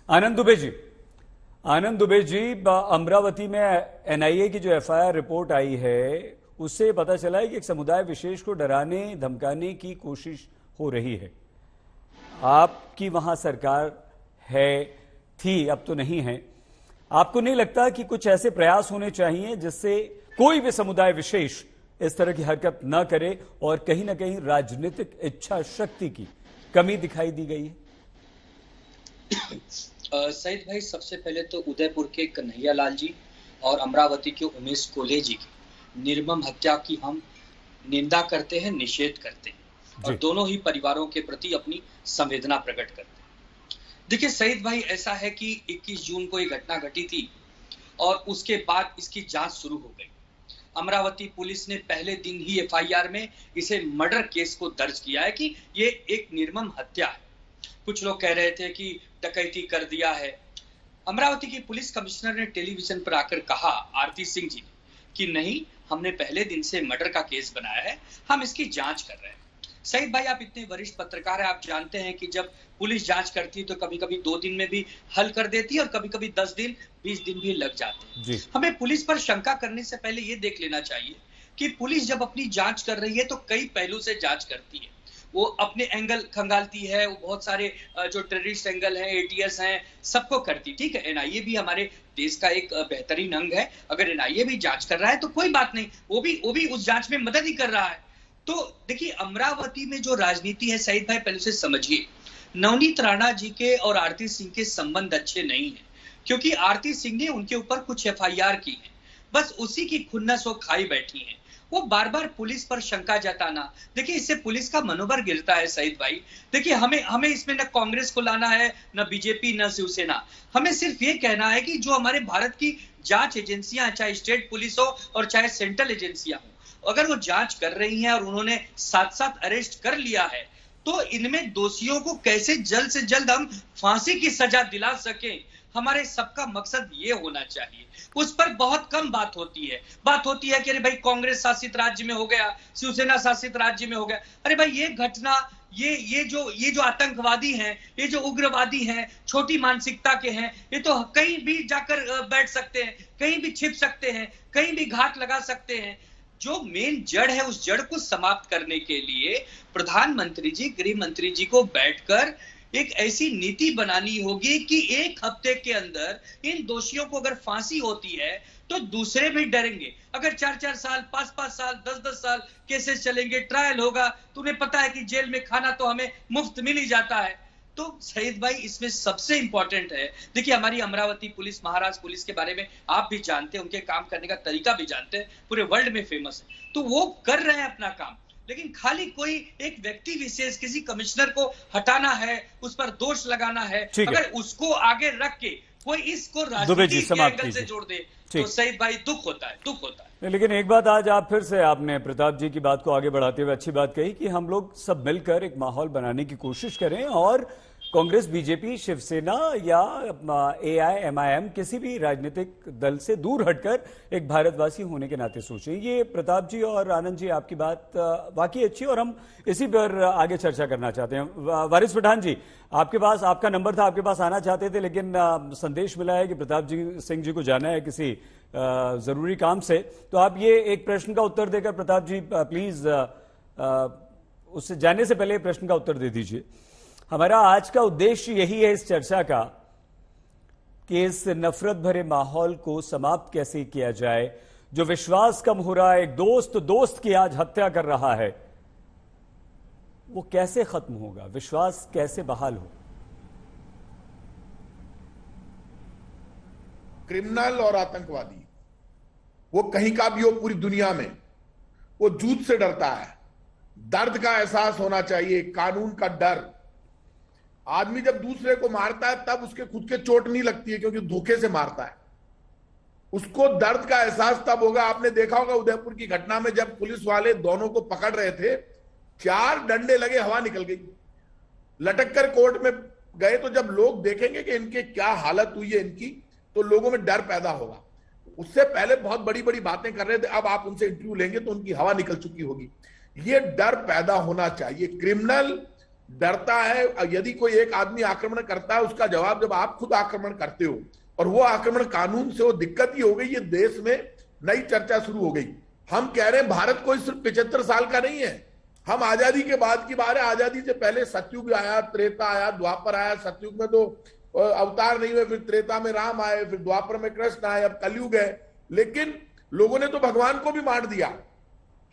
आनंद दुबे जी, अमरावती में एनआईए की जो एफआईआर रिपोर्ट आई है उससे पता चला है कि एक समुदाय विशेष को डराने धमकाने की कोशिश हो रही है। आपकी वहां सरकार है, थी, अब तो नहीं है। आपको नहीं लगता कि कुछ ऐसे प्रयास होने चाहिए जिससे कोई भी समुदाय विशेष इस तरह की हरकत न करे और कहीं ना कहीं राजनीतिक इच्छा शक्ति की कमी दिखाई दी गई है? सईद भाई, सबसे पहले तो उदयपुर के कन्हैया लाल जी और अमरावती के उमेश कोल्हे जी की निर्मम हत्या की हम निंदा करते हैं, निषेध करते हैं और दोनों ही परिवारों के प्रति अपनी संवेदना प्रकट करते हैं। देखिए सईद भाई, ऐसा है कि 21 जून को ये घटना घटी थी और उसके बाद इसकी जांच शुरू हो गई। अमरावती पुलिस ने पहले दिन ही एफआईआर में इसे मर्डर केस को दर्ज किया है कि ये एक निर्मम हत्या है। कुछ लोग कह रहे थे कि डकैती कर दिया है। अमरावती की पुलिस कमिश्नर ने टेलीविजन पर आकर कहा, आरती सिंह जी ने, कि नहीं, हमने पहले दिन से मर्डर का केस बनाया है, हम इसकी जांच कर रहे हैं। सईद भाई, आप इतने वरिष्ठ पत्रकार हैं, आप जानते हैं कि जब पुलिस जांच करती है तो कभी कभी 2 दिन में भी हल कर देती है और कभी कभी 10 दिन 20 दिन भी लग जाते हैं। हमें पुलिस पर शंका करने से पहले ये देख लेना चाहिए कि पुलिस जब अपनी जांच कर रही है तो कई पहलू से जांच करती है। वो अपने एंगल खंगालती है, वो बहुत सारे जो टेररिस्ट एंगल हैं, एटीएस हैं, सबको करती। ठीक है, एनआईए भी हमारे देश का एक बेहतरीन अंग है। अगर एनआईए भी जांच कर रहा है तो कोई बात नहीं, वो भी उस जांच में मदद ही कर रहा है। तो देखिए, अमरावती में जो राजनीति है सईद भाई, पहले से समझिए, नवनीत राणा जी के और आरती सिंह के संबंध अच्छे नहीं है, क्योंकि आरती सिंह ने उनके ऊपर कुछ एफआईआर की है, बस उसी की खुन्नस वो खाई बैठी है। वो बार बार पुलिस पर शंका जताना, देखिए इससे पुलिस का मनोबल गिरता है सईद भाई। देखिए, हमें इसमें न कांग्रेस को लाना है, न बीजेपी, न शिवसेना। हमें सिर्फ ये कहना है कि जो हमारे भारत की जांच एजेंसियां, चाहे स्टेट पुलिस हो और चाहे सेंट्रल एजेंसियां हो, अगर वो जांच कर रही हैं और उन्होंने साथ साथ अरेस्ट कर लिया है तो इनमें दोषियों को कैसे जल्द से जल्द हम फांसी की सजा दिला सकें, हमारे सबका मकसद ये होना चाहिए। उस पर बहुत कम बात होती है कि अरे भाई कांग्रेस शासित राज्य में हो गया, शिवसेना शासित राज्य में हो गया। अरे भाई, ये घटना, ये जो आतंकवादी हैं, ये जो उग्रवादी हैं, छोटी मानसिकता के हैं, ये तो कहीं भी जाकर बैठ सकते हैं, कहीं भी छिप सकते हैं, कहीं भी घात लगा सकते हैं। जो मेन जड़ है, उस जड़ को समाप्त करने के लिए प्रधानमंत्री जी, गृह मंत्री जी को बैठकर एक ऐसी नीति बनानी होगी कि 1 हफ्ते के अंदर इन दोषियों को अगर फांसी होती है तो दूसरे भी डरेंगे। अगर 4-4 साल, 5-5 साल, 10-10 साल केसेस चलेंगे, ट्रायल होगा, तो उन्हें पता है कि जेल में खाना तो हमें मुफ्त मिल ही जाता है। तो सईद भाई, इसमें सबसे इंपॉर्टेंट है, देखिए हमारी अमरावती पुलिस, महाराष्ट्र पुलिस के बारे में आप भी जानते हैं, उनके काम करने का तरीका भी जानते हैं, पूरे वर्ल्ड में फेमस है। तो वो कर रहे हैं अपना काम, लेकिन खाली कोई एक व्यक्ति विशेष, किसी कमिश्नर को हटाना है, उस पर दोष लगाना है, अगर उसको आगे रख के कोई इसको राजनीति के एंगल से जोड़ दे तो सईद भाई दुख होता है। लेकिन एक बात आज आप फिर से आपने प्रताप जी की बात को आगे बढ़ाते हुए अच्छी बात कही कि हम लोग सब मिलकर एक माहौल बनाने की कोशिश करें और कांग्रेस, बीजेपी, शिवसेना या एआईएमआईएम किसी भी राजनीतिक दल से दूर हटकर एक भारतवासी होने के नाते सोचें। ये प्रताप जी और आनंद जी, आपकी बात वाकई अच्छी और हम इसी पर आगे चर्चा करना चाहते हैं। वारिस पठान जी, आपके पास आपका नंबर था, आपके पास आना चाहते थे, लेकिन संदेश मिला है कि प्रताप सिंह जी को जाना है किसी जरूरी काम से, तो आप ये एक प्रश्न का उत्तर देकर प्रताप जी प्लीज उससे जाने से पहले प्रश्न का उत्तर दे दीजिए। हमारा आज का उद्देश्य यही है इस चर्चा का कि इस नफरत भरे माहौल को समाप्त कैसे किया जाए। जो विश्वास कम हो रहा है, एक दोस्त की आज हत्या कर रहा है, वो कैसे खत्म होगा, विश्वास कैसे बहाल हो? क्रिमिनल और आतंकवादी, वो कहीं का भी हो पूरी दुनिया में, वो झूठ से डरता है। दर्द का एहसास होना चाहिए, कानून का डर। आदमी जब दूसरे को मारता है तब उसके खुद के चोट नहीं लगती है, क्योंकि धोखे से मारता है। उसको दर्द का एहसास तब होगा। आपने देखा होगा उदयपुर की घटना में जब पुलिस वाले दोनों को पकड़ रहे थे, 4 डंडे लगे, हवा निकल गई, लटक कर कोर्ट में गए। तो जब लोग देखेंगे कि इनके क्या हालत हुई है इनकी, तो लोगों में डर पैदा होगा। उससे पहले बहुत बड़ी बड़ी बातें कर रहे थे, अब आप उनसे इंटरव्यू लेंगे तो उनकी हवा निकल चुकी होगी। ये डर पैदा होना चाहिए। क्रिमिनल डरता है। यदि कोई एक आदमी आक्रमण करता है, उसका जवाब जब आप खुद आक्रमण करते हो, और वो आक्रमण कानून से, वो दिक्कत ही हो गई। ये देश में नई चर्चा शुरू हो गई। हम कह रहे हैं भारत कोई सिर्फ 75 साल का नहीं है। हम आजादी के बाद की बात है। आजादी से पहले सतयुग आया, त्रेता आया, द्वापर आया। सतयुग में तो अवतार नहीं हुए, फिर त्रेता में राम आए, फिर द्वापर में कृष्ण आए, अब कलयुग है। लेकिन लोगों ने तो भगवान को भी मार दिया।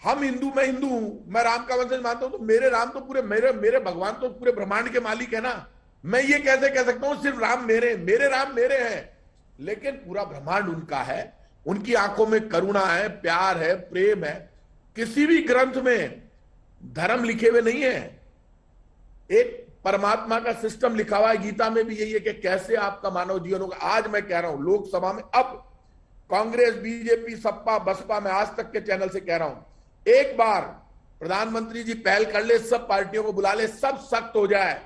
हम हिंदू, मैं हिंदू हूं, मैं राम का वंशज मानता हूं, तो मेरे राम तो पूरे, मेरे भगवान तो पूरे ब्रह्मांड के मालिक है ना। मैं ये कैसे कह सकता हूं सिर्फ राम मेरे राम मेरे हैं? लेकिन पूरा ब्रह्मांड उनका है। उनकी आंखों में करुणा है, प्यार है, प्रेम है। किसी भी ग्रंथ में धर्म लिखे हुए नहीं है। एक परमात्मा का सिस्टम लिखा हुआ है। गीता में भी यही है कि कैसे आपका मानव जीवन होगा। आज मैं कह रहा हूं लोकसभा में, अब कांग्रेस, बीजेपी, सपा, बसपा, मैं आज तक के चैनल से कह रहा हूं, एक बार प्रधानमंत्री जी पहल कर ले, सब पार्टियों को बुला ले, सब सख्त हो जाए,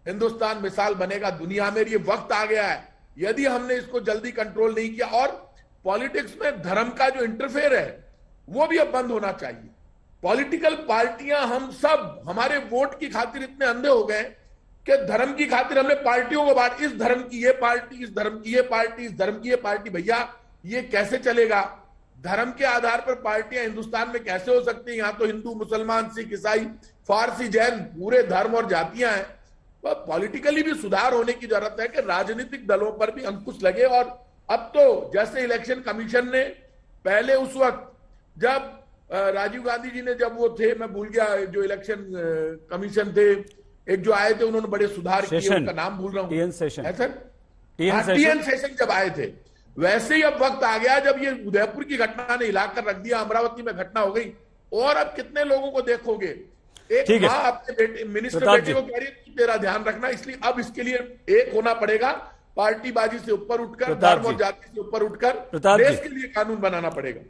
हिंदुस्तान मिसाल बनेगा दुनिया में। ये वक्त आ गया है। यदि हमने इसको जल्दी कंट्रोल नहीं किया, और पॉलिटिक्स में धर्म का जो इंटरफेयर है वो भी अब बंद होना चाहिए। पॉलिटिकल पार्टियां, हम सब हमारे वोट की खातिर इतने अंधे हो गए कि धर्म की खातिर हमने पार्टियों को बांट, इस धर्म की ये पार्टी, इस धर्म की ये पार्टी, इस धर्म की ये पार्टी। भैया ये कैसे चलेगा? धर्म के आधार पर पार्टियां हिंदुस्तान में कैसे हो सकती हैं? यहां तो हिंदू, मुसलमान, सिख, ईसाई, फारसी, जैन, पूरे धर्म और जातियां हैं। तो पॉलिटिकली भी सुधार होने की जरूरत है कि राजनीतिक दलों पर भी अंकुश लगे। और अब तो जैसे इलेक्शन कमीशन ने पहले, उस वक्त जब राजीव गांधी जी ने, जब वो थे, मैं भूल गया जो इलेक्शन कमीशन थे, एक जो आए थे, उन्होंने बड़े सुधार किए, उनका नाम भूल रहा हूं, टीएन सेशन जब आए थे, वैसे ही अब वक्त आ गया जब ये उदयपुर की घटना ने हिलाकर रख दिया, अमरावती में घटना हो गई। और अब कितने लोगों को देखोगे? एक माँ अपने बेटे, मिनिस्टर बेटे को कह रही है तेरा ध्यान रखना। इसलिए अब इसके लिए एक होना पड़ेगा, पार्टीबाजी से ऊपर उठकर, धर्म और जाति से ऊपर उठकर देश के लिए कानून बनाना पड़ेगा।